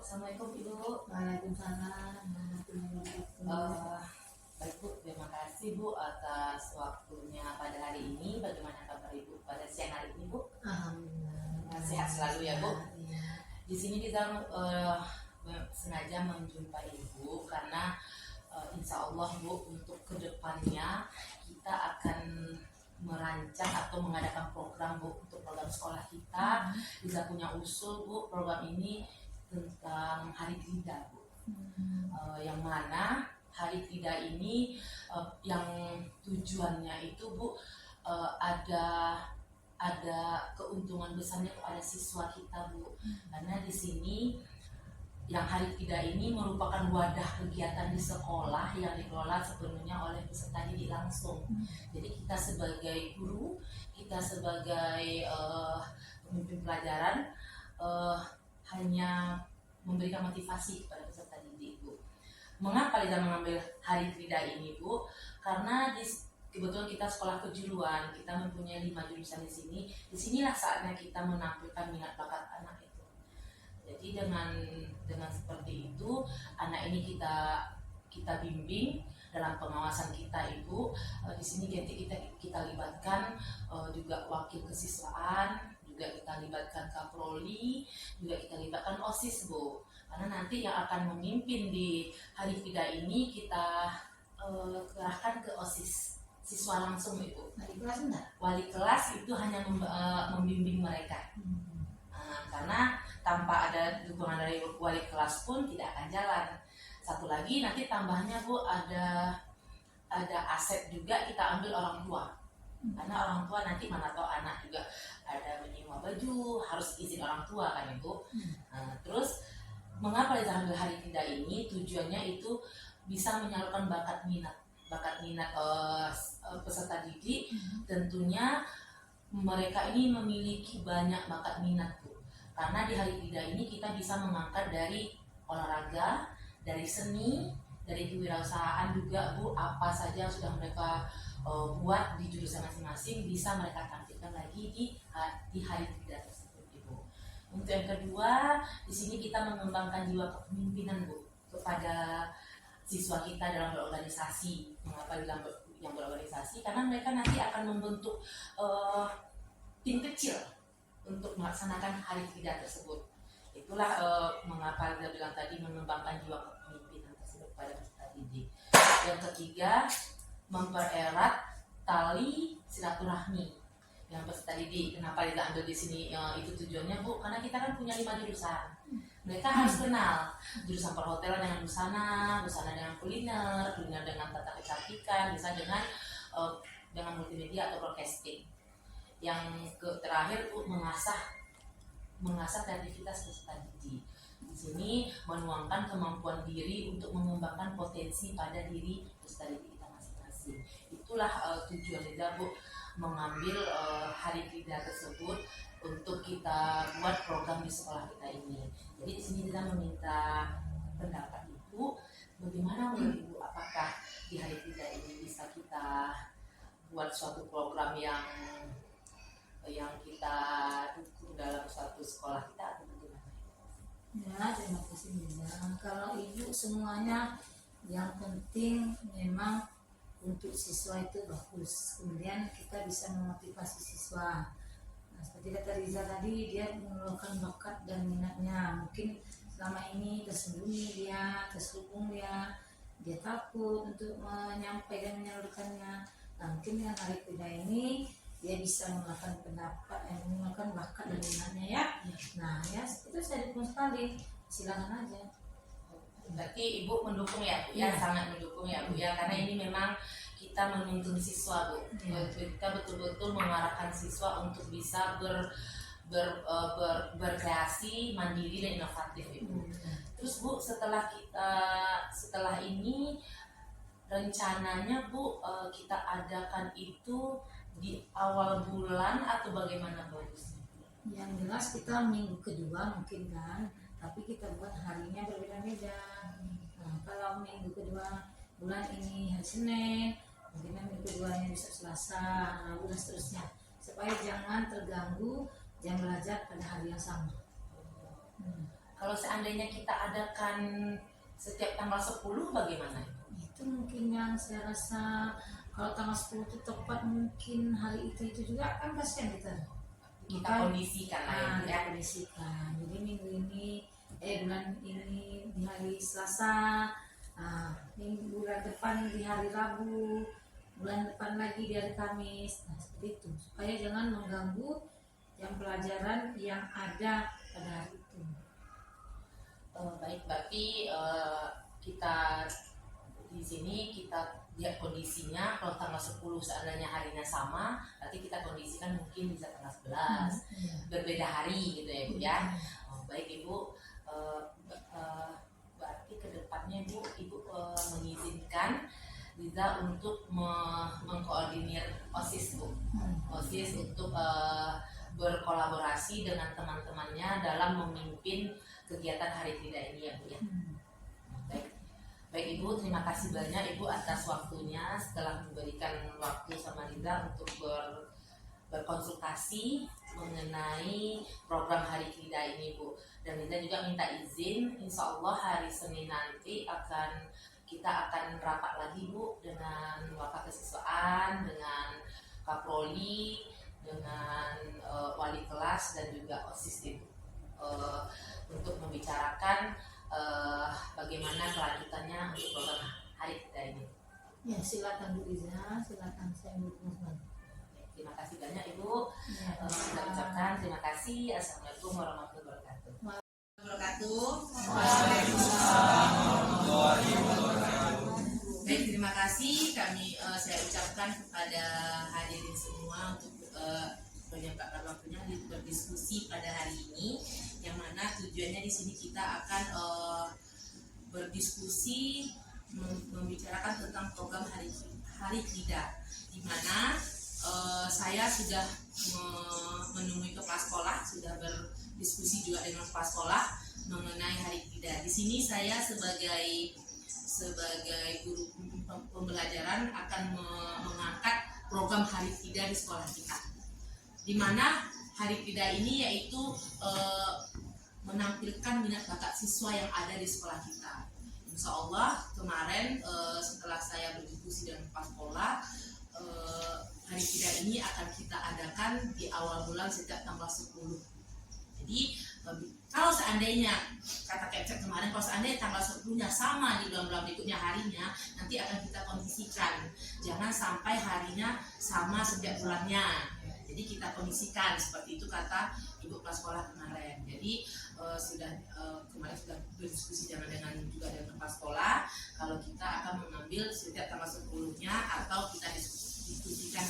Assalamualaikum Ibu. Waalaikumsalam warahmatullahi wabarakatuh. Baik Bu, terima kasih Bu atas waktunya pada hari ini. Bagaimana kabar Ibu pada siang hari ini Bu? Alhamdulillah. Sehat selalu ya Bu. Iya. Di sini kita sengaja menjumpai Ibu karena insya Allah Bu untuk kedepannya kita akan merancang atau mengadakan program Bu untuk program sekolah kita. Bisa punya usul Bu program ini tentang Hari Trida Bu. Yang mana Hari Trida ini yang tujuannya itu Bu ada keuntungan besarnya kepada siswa kita Bu. Karena di sini yang Hari Trida ini merupakan wadah kegiatan di sekolah yang dikelola sepenuhnya oleh peserta didik langsung. Jadi kita sebagai guru, kita sebagai pemimpin pelajaran hanya memberikan motivasi kepada peserta didik Bu. Mengapa kita mengambil Hari Trida ini Bu? Karena kebetulan kita sekolah kejuruan, kita mempunyai 5 jurusan di sini. Disinilah saatnya kita menampilkan minat bakat anak itu. Jadi dengan seperti itu, anak ini kita bimbing dalam pengawasan kita Ibu. Di sini kita libatkan juga wakil kesiswaan, juga kita libatkan kaproli, juga kita libatkan OSIS Bu. Karena nanti yang akan memimpin di Hari Trida ini kita kerahkan ke OSIS, siswa langsung Ibu. Wali kelas enggak? Wali kelas itu hanya membimbing mereka. Karena tanpa ada dukungan dari wali kelas pun tidak akan jalan. Satu lagi nanti tambahnya Bu ada aset juga kita ambil orang tua. Karena orang tua nanti mana tahu anak juga ada menyewa baju, harus izin orang tua kan Ibu. Terus mengapa kita ambil Hari Trida ini? Tujuannya itu bisa menyalurkan bakat minat peserta didik. Tentunya mereka ini memiliki banyak bakat minat Bu. Karena di Hari Trida ini kita bisa mengangkat dari olahraga, dari seni, dari kewirausahaan juga Bu. Apa saja yang sudah mereka buat di jurusan masing-masing bisa mereka tampilkan lagi di Hari Trida tersebut Ibu. Untuk yang kedua, di sini kita mengembangkan jiwa kepemimpinan Bu kepada siswa kita dalam berorganisasi. Mengapa dalam yang berorganisasi? Karena mereka nanti akan membentuk tim kecil untuk melaksanakan Hari Trida tersebut. Itulah mengapa saya bilang tadi mengembangkan jiwa kepemimpinan tersebut pada peserta didik. Yang ketiga, mempererat tali silaturahmi yang peserta didik. Kenapa kita ambil di sini itu tujuannya Bu? Karena kita kan punya 5 jurusan. Mereka harus kenal jurusan perhotelan dengan busana dengan kuliner dengan tata kecantikan, bisa dengan multimedia atau broadcasting. Yang terakhir mengasah kreativitas peserta didik. Di sini menuangkan kemampuan diri untuk mengembangkan potensi pada diri peserta didik kita masing-masing. Itulah tujuan kita Bu mengambil Hari Trida tersebut untuk kita buat program di sekolah kita ini. Jadi di sini kita meminta pendapat Ibu, bagaimana menurut Ibu, apakah di Hari Trida ini bisa kita buat suatu program yang kita dukung dalam suatu sekolah kita atau bagaimana? Ya, terima kasih Nida. Kalau Ibu semuanya yang penting memang untuk siswa itu bagus. Kemudian kita bisa memotivasi siswa. Nah, seperti kata Riza tadi, dia mengeluarkan bakat dan minatnya. Mungkin selama ini tersembunyi terselubung dia takut untuk menyampaikan dan menyalurkannya. Nah, mungkin dengan Hari Trida ini dia bisa mengeluarkan pendapat, mengeluarkan bakat dan minatnya ya. Nah ya itu saya dukung sekali, silakan aja. Berarti Ibu mendukung ya Bu ya, sangat mendukung ya Bu ya, karena ini memang kita menuntun siswa Bu. Kita betul-betul mengarahkan siswa untuk bisa berkreasi, mandiri dan inovatif Ibu. Terus Bu setelah ini rencananya Bu kita adakan itu di awal bulan atau bagaimana bagusnya? Yang jelas kita minggu kedua mungkin kan, tapi kita buat harinya berbeda-beda. Nah, kalau minggu kedua bulan ini hari Senin, mungkin minggu keduanya bisa Selasa, Rabu dan seterusnya, supaya jangan terganggu jam belajar pada hari yang sama. Kalau seandainya kita adakan setiap tanggal 10 bagaimana? Itu mungkin yang saya rasa kalau tanggal 10 itu tepat, mungkin hari itu juga kan kasihan kita. Kita Maka, kondisikan lah ya, Bu, ya. kondisikan. Jadi minggu ini, bulan ini di hari Selasa, minggu bulan depan di hari Rabu, bulan depan lagi di hari Kamis. Nah, seperti itu. Supaya jangan mengganggu jam pelajaran yang ada pada hari itu. Baik, berarti kita di sini kita lihat kondisinya. Kalau tanggal 10 seandainya harinya sama, berarti kita kondisikan mungkin bisa tanggal 11, berbeda hari gitu ya, Bu ya. Baik Ibu, berarti kedepannya Ibu mengizinkan Liza untuk mengkoordinir OSIS, Bu. OSIS untuk berkolaborasi dengan teman-temannya dalam memimpin kegiatan Hari Tidak ini ya, Bu ya. Baik Ibu, terima kasih banyak Ibu atas waktunya setelah memberikan waktu sama Liza untuk berkonsultasi mengenai program Hari Tidak ini, Bu. Dan Liza juga minta izin, insya Allah hari Senin nanti kita akan rapat lagi, Bu, dengan wakil kesiswaan, dengan Kaproli, dengan wali kelas dan juga OSIS, Ibu, untuk membicarakan bagaimana kelanjutannya untuk program Hari Kita ini. Ya, silakan Bu Liza, silakan, saya mendukung. Terima kasih banyak Ibu. Kita ucapkan terima kasih. Assalamualaikum warahmatullahi wabarakatuh. Baik, terima kasih. Saya ucapkan kepada hadirin semua untuk menyempatkan waktunya berdiskusi pada hari ini, yang mana tujuannya di sini kita akan berdiskusi membicarakan tentang program Hari Tidak, di mana saya sudah menemui kepala sekolah, sudah berdiskusi juga dengan kepala sekolah mengenai Hari Tidak. Di sini saya sebagai guru pembelajaran akan mengangkat program Hari Tidak di sekolah kita, di mana Hari Tidak ini yaitu menampilkan minat bakat siswa yang ada di sekolah kita. Insya Allah kemarin setelah saya berdiskusi dengan kepala sekolah, Hari Tidak ini akan kita adakan di awal bulan setiap tanggal 10. Jadi kalau seandainya kata Kepcek kemarin, kalau seandainya tanggal 10-nya sama di bulan-bulan berikutnya harinya, nanti akan kita kondisikan. Jangan sampai harinya sama setiap bulannya. Jadi kita kondisikan seperti itu kata Ibu kepala sekolah kemarin. Jadi kemarin sudah berdiskusi juga dengan kepala sekolah kalau kita akan mengambil setiap tanggal 10-nya atau kita diskusikan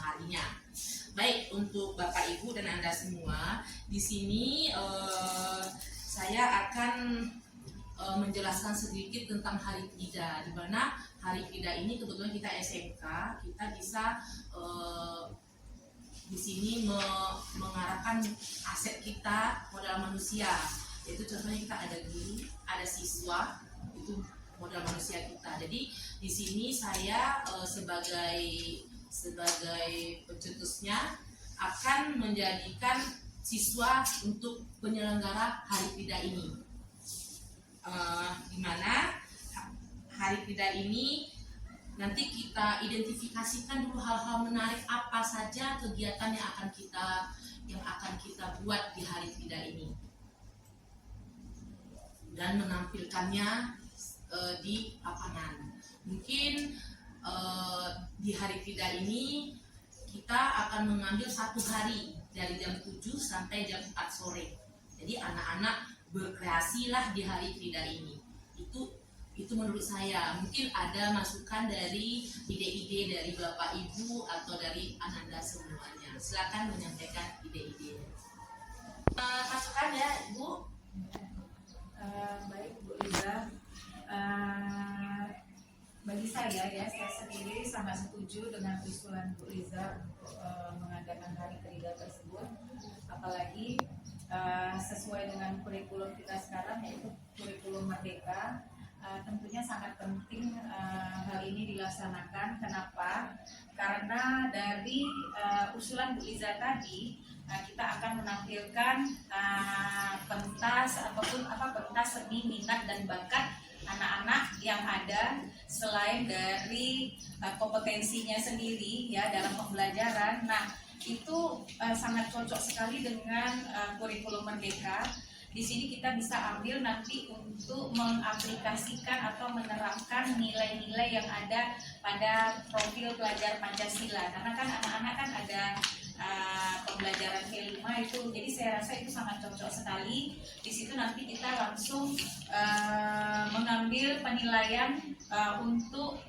harinya. Baik, untuk Bapak Ibu dan Anda semua, di sini saya akan menjelaskan sedikit tentang Hari Tidak, di mana Hari Tidak ini kebetulan kita SMK, kita bisa di sini mengarahkan aset kita, modal manusia, yaitu contohnya kita ada guru, ada siswa, itu modal manusia kita. Jadi di sini saya sebagai pencetusnya akan menjadikan siswa untuk penyelenggara Hari Tidak ini, di mana Hari Tidak ini nanti kita identifikasikan dulu hal-hal menarik apa saja kegiatan yang akan kita buat di Hari Tidak ini, dan menampilkannya di lapangan. Mungkin di Hari Tidak ini kita akan mengambil satu hari dari jam 7 sampai jam 4 sore. Jadi anak-anak berkreasilah di Hari Tidak ini. Itu menurut saya. Mungkin ada masukan dari ide-ide dari Bapak Ibu atau dari Ananda semuanya. Silakan menyampaikan ide-ide. Masukan ya Ibu. Baik Bu Liza, bagi saya sendiri sangat setuju dengan usulan Bu Liza untuk mengadakan Hari Tidak tersebut, apalagi sesuai dengan kurikulum kita sekarang, yaitu kurikulum Merdeka. Tentunya sangat penting hal ini dilaksanakan. Kenapa? Karena dari usulan Bu Liza tadi, kita akan menampilkan pentas ataupun pentas seni minat dan bakat anak-anak yang ada selain dari kompetensinya sendiri ya dalam pembelajaran. Nah, itu sangat cocok sekali dengan kurikulum Merdeka. Di sini kita bisa ambil nanti untuk mengaplikasikan atau menerapkan nilai-nilai yang ada pada profil pelajar Pancasila. Karena kan anak-anak kan ada pembelajaran P5 itu, jadi saya rasa itu sangat cocok sekali. Di situ nanti kita langsung mengambil penilaian untuk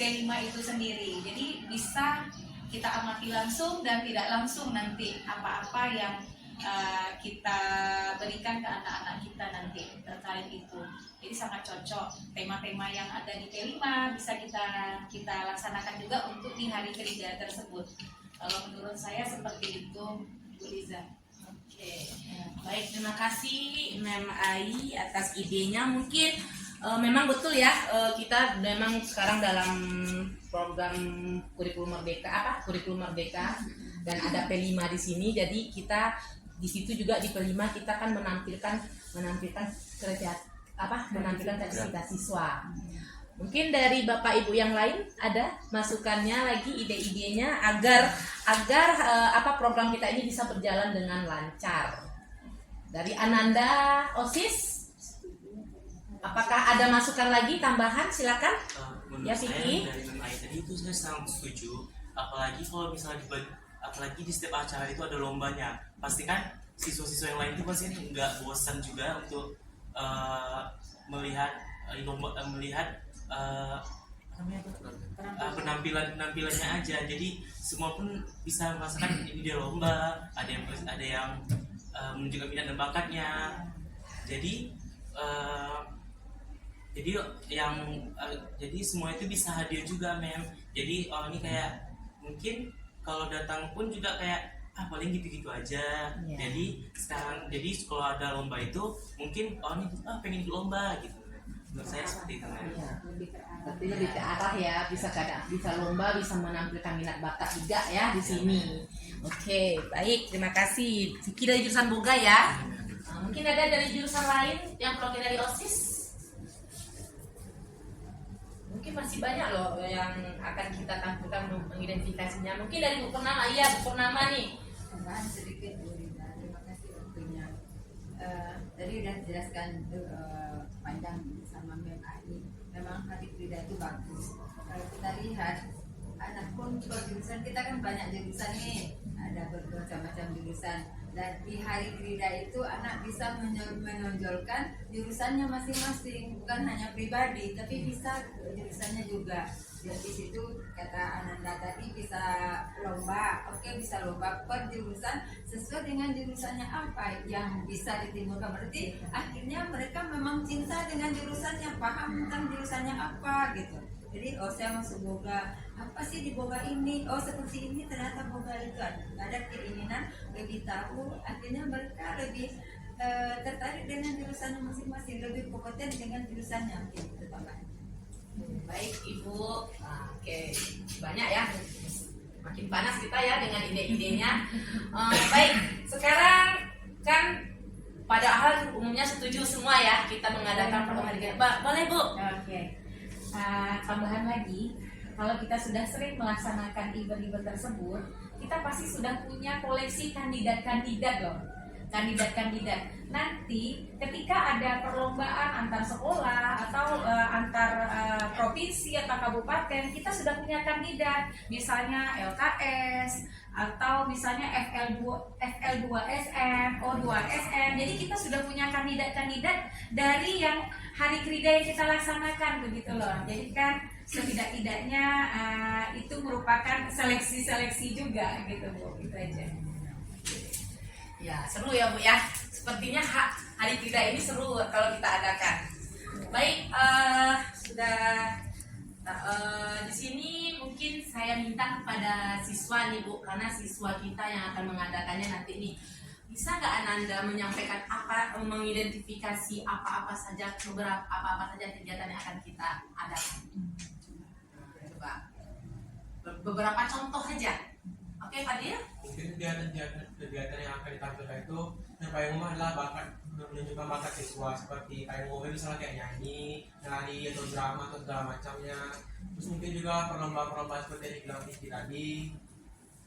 P5 itu sendiri. Jadi bisa kita amati langsung dan tidak langsung nanti apa-apa yang kita berikan ke anak-anak kita nanti terkait itu. Jadi sangat cocok tema-tema yang ada di P5 bisa kita laksanakan juga untuk di hari kerja tersebut. Kalau menurut saya seperti itu, Bu Liza. Oke, baik, terima kasih Mem Ai atas idenya. Mungkin memang betul ya, kita memang sekarang dalam program kurikulum Merdeka dan ada P5 di sini. Jadi kita di situ juga di P5 kita kan menampilkan kreativitas siswa. Mungkin dari Bapak Ibu yang lain ada masukannya lagi, ide-idenya agar program kita ini bisa berjalan dengan lancar. Dari Ananda OSIS, apakah ada masukan lagi tambahan? Silakan. Ya, Vicky. Dari Mem Ai tadi itu saya sangat setuju. Apalagi kalau misalnya apalagi di setiap acara itu ada lombanya, pasti kan siswa-siswa yang lain itu pasti nggak bosan juga untuk melihat penampilannya aja. Jadi semua pun bisa merasakan ini dia lomba, ada yang menunjukkan minat dan bakatnya. Jadi jadi semua itu bisa hadir juga, Mem. Jadi ini kayak mungkin kalau datang pun juga kayak paling gitu-gitu aja. Yeah. Jadi kalau ada lomba itu mungkin pengen ikut lomba gitu. Menurut saya seperti itu. Ya. Berarti lebih ke arah ya, bisa lomba, bisa menampilkan minat bakat juga ya di sini. Oke, baik, terima kasih. Vicky dari jurusan Boga ya. Mungkin ada dari jurusan lain yang perwakilan dari OSIS. Mungkin masih banyak loh yang akan kita tampilkan mengidentifikasinya. Mungkin dari Bu Purnama, Bu Purnama nih. Tambahan sedikit Bu Rina, terima kasih waktunya. Tadi udah dijelaskan panjang sama Mem Ai. Memang Hari Krida itu bagus. Kalau kita lihat anak pun jurusan kita kan banyak jurusan nih, ada bermacam-macam jurusan. Dan di Hari Krida itu anak bisa menonjolkan jurusannya masing-masing, bukan hanya pribadi, tapi bisa jurusannya juga. Jadi situ kata Ananda tadi bisa lomba, bisa lomba per jurusan sesuai dengan jurusannya apa yang bisa ditimbulkan. Berarti akhirnya mereka memang cinta dengan jurusannya, paham tentang jurusannya apa gitu. Jadi saya masuk Boga, apa sih di Boga ini? Seperti ini ternyata Boga itu ada keinginan lebih tahu, akhirnya mereka lebih tertarik dengan jurusannya masing-masing, lebih kompeten dengan jurusannya gitu tambahan. Baik Ibu, oke, banyak ya, makin panas kita ya dengan ide-idenya. Baik, sekarang kan padahal umumnya setuju semua ya kita mengadakan program hari kerja. Boleh Bu? Oke. Tambahan lagi, kalau kita sudah sering melaksanakan event-event tersebut, kita pasti sudah punya koleksi kandidat-kandidat loh. Kandidat-kandidat. Nanti ketika ada perlombaan antar sekolah atau antar provinsi atau kabupaten, kita sudah punya kandidat. Misalnya LKS atau misalnya FL2SM, O2SM. Jadi kita sudah punya kandidat-kandidat dari yang Hari Krida yang kita laksanakan begitu loh. Jadi kan setidak-tidaknya itu merupakan seleksi-seleksi juga gitu Bu. Gitu aja. Ya, seru ya Bu ya. Sepertinya Hari Krida ini seru kalau kita adakan. Baik, di sini mungkin saya minta kepada siswa nih Bu, karena siswa kita yang akan mengadakannya nanti nih. Bisa nggak Ananda menyampaikan mengidentifikasi apa-apa saja kegiatan yang akan kita adakan? Coba beberapa contoh aja. Oke, Oke, Fadil. Mungkin kegiatan yang akan ditampilkan itu yang paling umum adalah menunjukkan bakat siswa, seperti paling umum misalnya kayak nyanyi, nari atau drama atau segala macamnya. Terus mungkin juga perlombaan-perlombaan seperti yang dibilang Vicky tadi,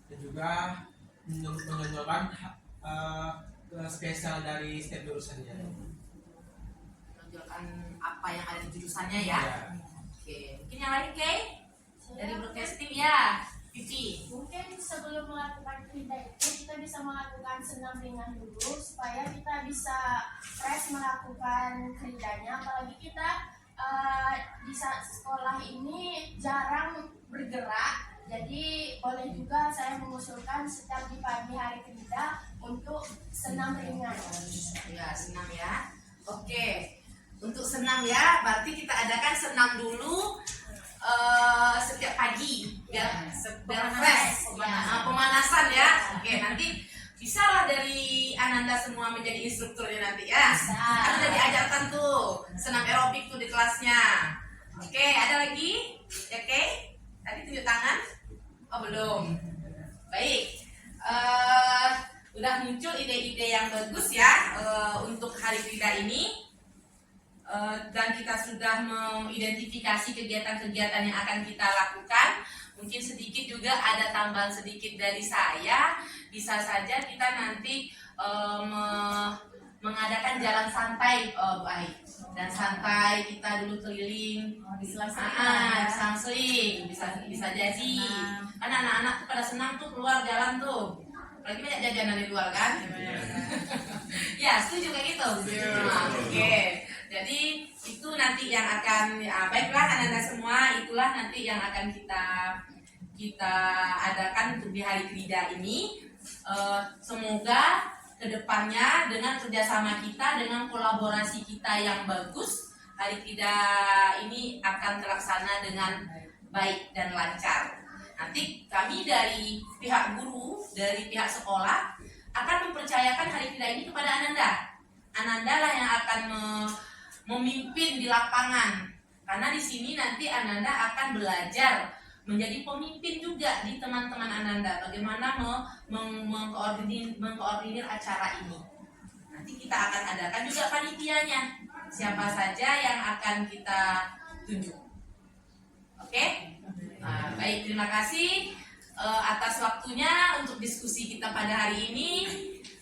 dan juga menonjolkan spesial dari setiap jurusannya. Menunjukkan apa yang ada di jurusannya ya. Ya. Oke, mungkin yang lain Kay? Dari broadcasting ya, Vivi. Mungkin sebelum melakukan kerja itu kita bisa melakukan senam ringan dulu supaya kita bisa fresh melakukan kerjanya. Apalagi kita di saat sekolah ini jarang bergerak, jadi boleh juga saya mengusulkan setiap di pagi hari kerja untuk senam ringan. Ya, senam ya. Oke, untuk senam ya, berarti kita adakan senam dulu setiap pagi biar fresh, pemanasan ya. Oke, nanti bisa lah dari Ananda semua menjadi instrukturnya nanti ya. Kan udah diajarkan tuh senam aerobik tuh di kelasnya. Oke, ada lagi? Ya, oke. Tadi tunjuk tangan? Oh, belum. Baik. Udah muncul ide-ide yang bagus ya untuk hari Krida ini. Dan kita sudah mengidentifikasi kegiatan-kegiatan yang akan kita lakukan. Mungkin sedikit juga ada tambahan sedikit dari saya. Bisa saja kita nanti mengadakan jalan santai, baik. Dan santai kita dulu keliling, selang-seling, bisa jadi. Kan anak-anak tuh pada senang tuh keluar jalan tuh. Apalagi banyak jajanan di luar kan? Ya, setuju kayak gitu. Oke. Jadi itu nanti yang akan baiklah Ananda semua, itulah nanti yang akan kita adakan untuk di hari Krida ini. Semoga kedepannya dengan kerjasama kita, dengan kolaborasi kita yang bagus, hari Krida ini akan terlaksana dengan baik dan lancar. Nanti kami dari pihak guru, dari pihak sekolah akan mempercayakan hari Krida ini kepada Ananda. Ananda lah yang akan memimpin di lapangan, karena di sini nanti Ananda akan belajar menjadi pemimpin juga di teman-teman Ananda, bagaimana mengkoordinir acara ini. Nanti kita akan adakan juga panitianya, siapa saja yang akan kita tunjuk. Oke? Baik, terima kasih atas waktunya untuk diskusi kita pada hari ini.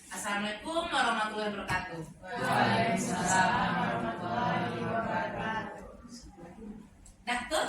Assalamualaikum warahmatullahi wabarakatuh. Waalaikumsalam warahmatullahi wabarakatuh. Dokter?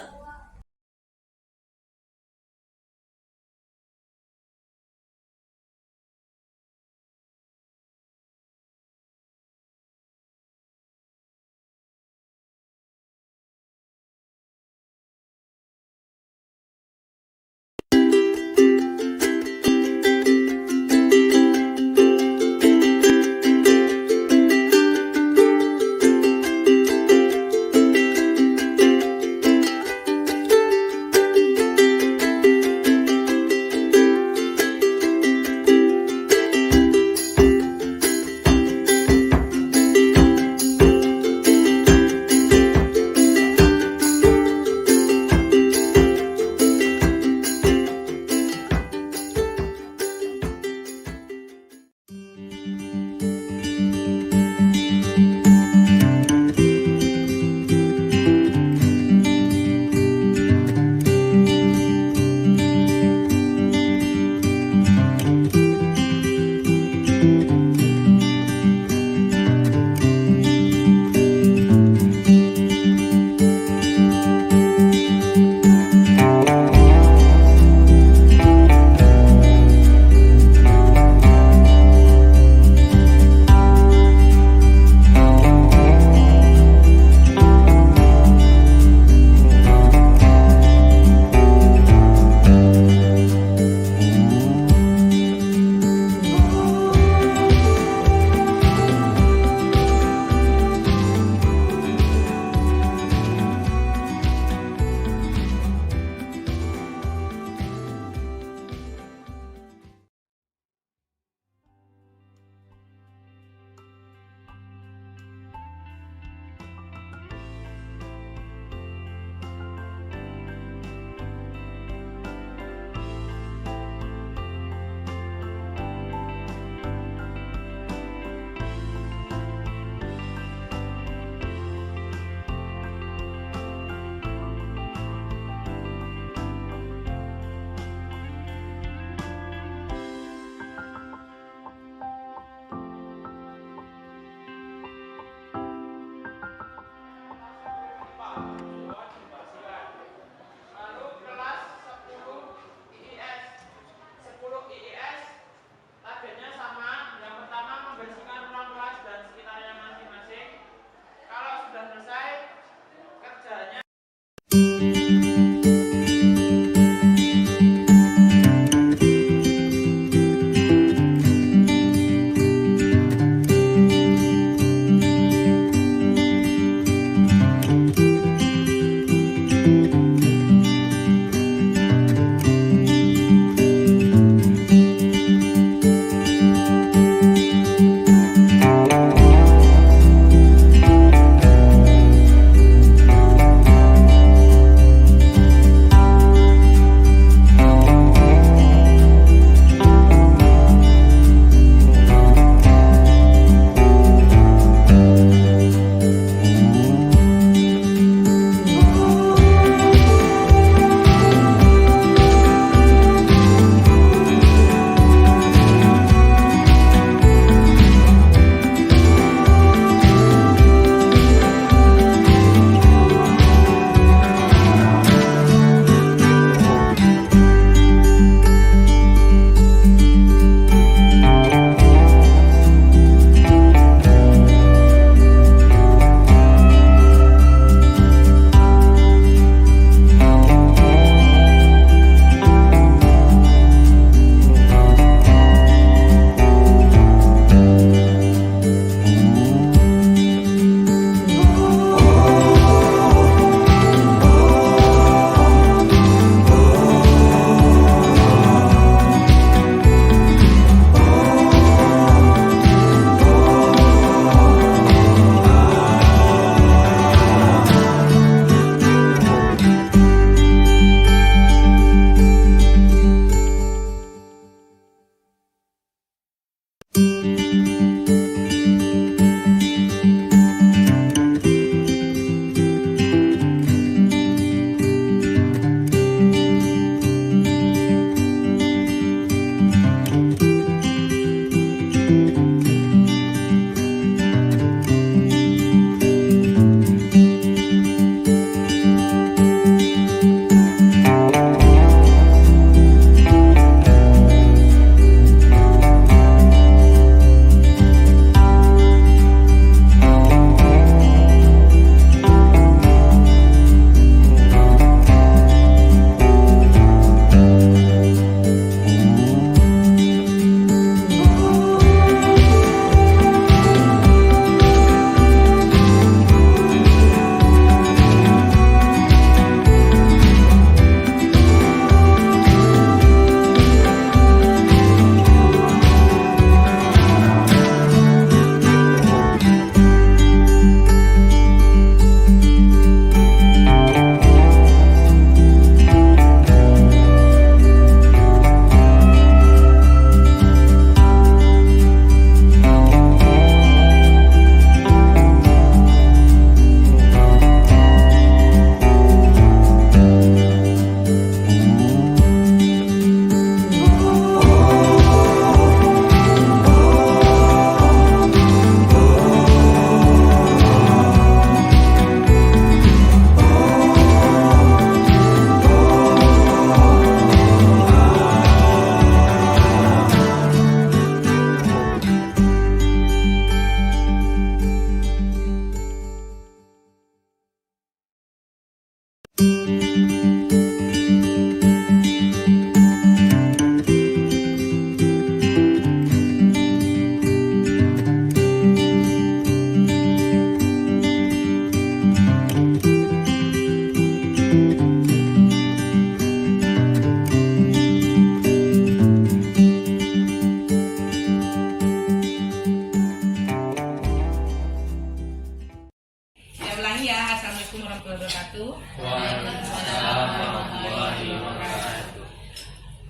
ya. Assalamualaikum warahmatullahi wabarakatuh. Waalaikumsalam warahmatullahi wabarakatuh.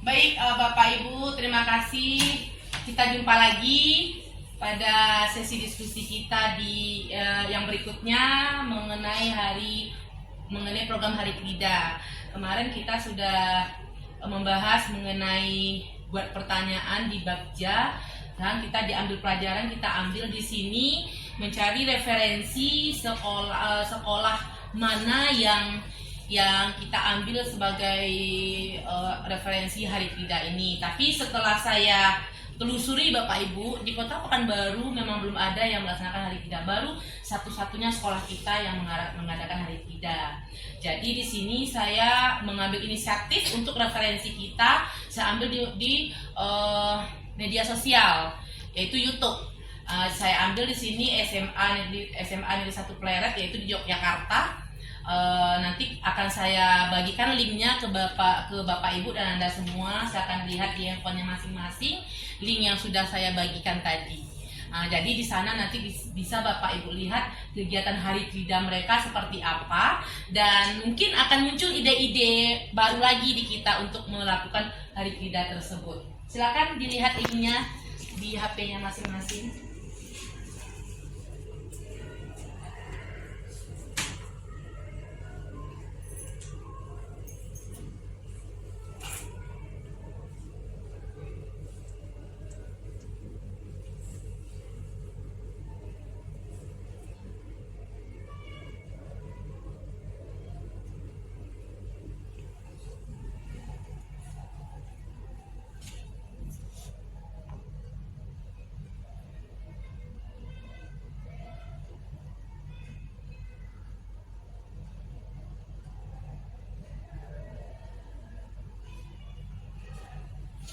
Baik, Bapak Ibu, terima kasih. Kita jumpa lagi pada sesi diskusi kita di yang berikutnya mengenai program Hari Krida. Kemarin kita sudah membahas mengenai buat pertanyaan di Bagja, dan kita diambil pelajaran, kita ambil di sini mencari referensi sekolah mana yang kita ambil sebagai referensi Hari Krida ini. Tapi setelah saya telusuri Bapak Ibu, di Kota Pekanbaru memang belum ada yang melaksanakan Hari Krida. Baru satu-satunya sekolah kita yang mengadakan Hari Krida. Jadi di sini saya mengambil inisiatif untuk referensi kita. Saya ambil di media sosial, yaitu YouTube. Saya ambil di sini SMA Negeri 1 Pleret, yaitu di Yogyakarta. Nanti akan saya bagikan linknya ke Bapak Ibu dan Anda semua. Saya akan lihat di handphonenya masing-masing link yang sudah saya bagikan tadi. Jadi di sana nanti bisa Bapak Ibu lihat kegiatan Hari Krida mereka seperti apa, dan mungkin akan muncul ide-ide baru lagi di kita untuk melakukan Hari Krida tersebut. Silakan dilihat linknya di HP-nya masing-masing.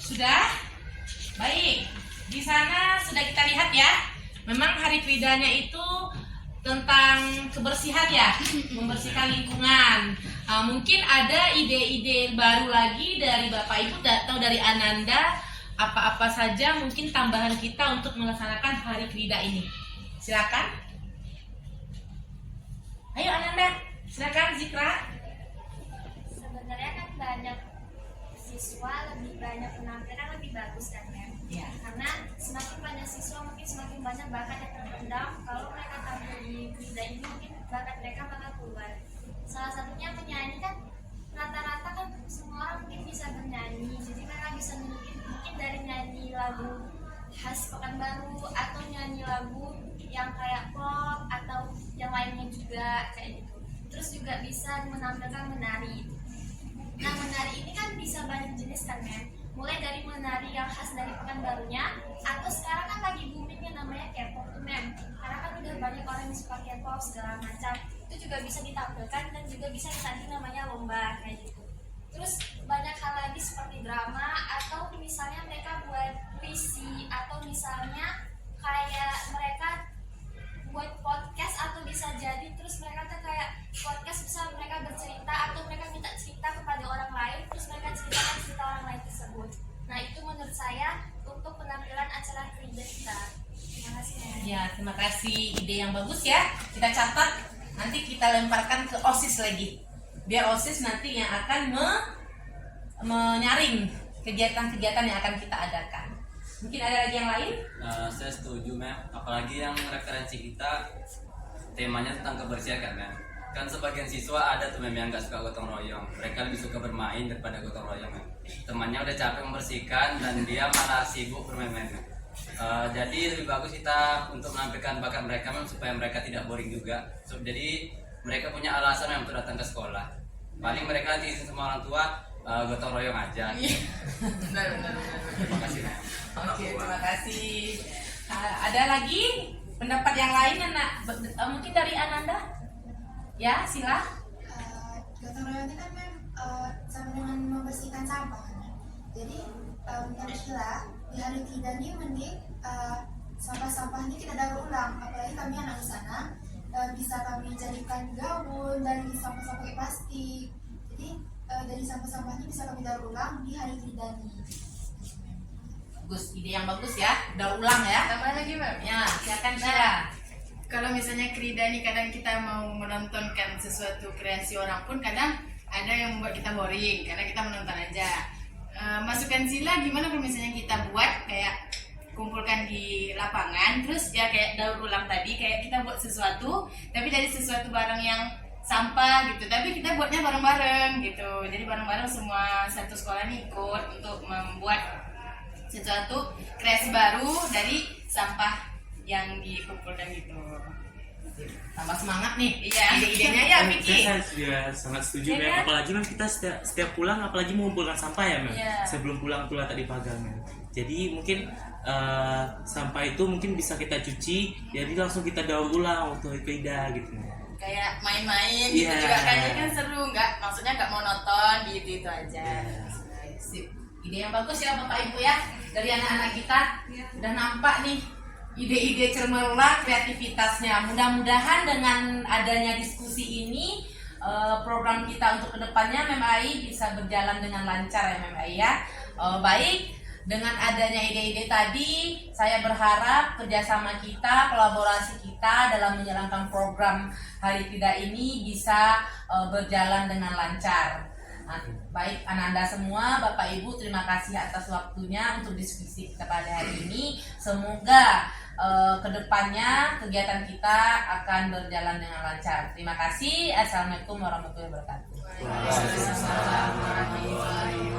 Sudah? Baik. Di sana sudah kita lihat ya. Memang Hari Kridanya itu tentang kebersihan ya, membersihkan lingkungan. Mungkin ada ide-ide baru lagi dari Bapak Ibu atau dari Ananda, apa-apa saja mungkin tambahan kita untuk melaksanakan Hari Krida ini. Silakan. Ayo Ananda, silakan Zikra. Sebenarnya kan banyak siswa lebih banyak penampilan lebih bagus kan ya. Ya. Karena semakin banyak siswa mungkin semakin banyak bakat yang terpendam. Kalau mereka tampil di Krida ini mungkin bakat mereka bakal keluar. Salah satunya penyanyi kan, rata-rata kan semua orang mungkin bisa bernyanyi. Jadi mereka bisa mungkin dari nyanyi lagu khas Pekanbaru atau nyanyi lagu yang kayak pop atau yang lainnya juga kayak gitu. Terus juga bisa menampilkan menari. Nah, menari ini kan bisa banyak jenis kan, Mem. Mulai dari menari yang khas dari Pekanbarunya, atau sekarang kan lagi boomingnya namanya K-pop tuh, Mem. Karena kan udah banyak orang yang suka K-pop segala macam. Itu juga bisa ditampilkan dan juga bisa ditanding namanya lomba kayak gitu. Terus banyak hal lagi seperti drama, atau misalnya mereka buat puisi, atau misalnya kayak mereka buat podcast, atau bisa jadi terus mereka tuh kayak podcast bisa mereka bercerita atau mereka minta cerita kepada orang lain, terus mereka ceritakan cerita orang lain tersebut. Nah, itu menurut saya untuk penampilan acara Krida kita. Terima kasih. Ya, terima kasih, ide yang bagus ya. Kita catat, nanti kita lemparkan ke OSIS lagi. Biar OSIS nanti yang akan menyaring kegiatan-kegiatan yang akan kita adakan. Mungkin ada lagi yang lain? Saya setuju, Mem. Apalagi yang referensi kita temanya tentang kebersihan kan, Mem. Kan sebagian siswa ada tuh, Mem, yang gak suka gotong royong. Mereka lebih suka bermain daripada gotong royong, Mem. Temannya udah capek membersihkan dan dia malah sibuk bermain-main, Mem. Jadi lebih bagus kita untuk menampilkan bakat mereka, Mem, supaya mereka tidak boring juga. Jadi mereka punya alasan, Mem, untuk datang ke sekolah. Paling mereka nanti semua orang tua gotong royong aja. Benar. Terima kasih, Mem. Oke, terima kasih. Ada lagi pendapat yang lain, Anak? Mungkin dari Ananda? Ya, sila. Gotong royong ini kan sama dengan membersihkan sampah. Jadi menurut Sheila, di hari Krida ini mending sampah-sampahnya kita daur ulang. Apalagi kami anak di sana bisa kami jadikan gaun dari sampah-sampah pakai plastik. Jadi dari sampah-sampahnya bisa kami daur ulang di hari Krida ini. Bagus, ide yang bagus ya. Daur ulang ya. Tambah lagi, Mbak. Ya, silakan Sheila. kalau misalnya Krida nih kadang kita mau menontonkan sesuatu kreasi orang pun kadang ada yang membuat kita boring karena kita menonton aja. Masukan Sila gimana kalau misalnya kita buat kayak kumpulkan di lapangan terus ya kayak daur ulang tadi, kayak kita buat sesuatu tapi dari sesuatu barang yang sampah gitu, tapi kita buatnya bareng-bareng gitu. Jadi bareng-bareng semua satu sekolah nih ikut untuk membuat sesuatu kreasi baru dari sampah yang dikumpulkan gitu. Tambah semangat nih. Iya, ide-idenya ya Vicky. Saya juga sangat setuju, Iya Mem. kan? Apalagi Mem kita setiap pulang, apalagi mengumpulkan sampah ya, Mem. Iya. Sebelum pulang tuh tadi pagar, Mem. Jadi mungkin sampah itu mungkin bisa kita cuci, jadi langsung kita daur ulang waktu Krida gitu. Kayak main-main gitu Iya. juga kayaknya kan seru, maksudnya nggak monoton gitu aja. Sip. Ide yang bagus ya Bapak Ibu ya, dari anak-anak kita. Udah nampak nih ide-ide cemerlang kreativitasnya. Mudah-mudahan dengan adanya diskusi ini program kita untuk kedepannya MMAI bisa berjalan dengan lancar ya MMAI ya. Baik, dengan adanya ide-ide tadi saya berharap kerjasama kita, kolaborasi kita dalam menjalankan program Hari Krida ini bisa berjalan dengan lancar. Nah, baik Ananda semua, Bapak Ibu, terima kasih atas waktunya untuk diskusi kita pada hari ini. Semoga kedepannya kegiatan kita akan berjalan dengan lancar. Terima kasih. Assalamualaikum warahmatullahi wabarakatuh. Waalaikumsalam warahmatullahi wabarakatuh.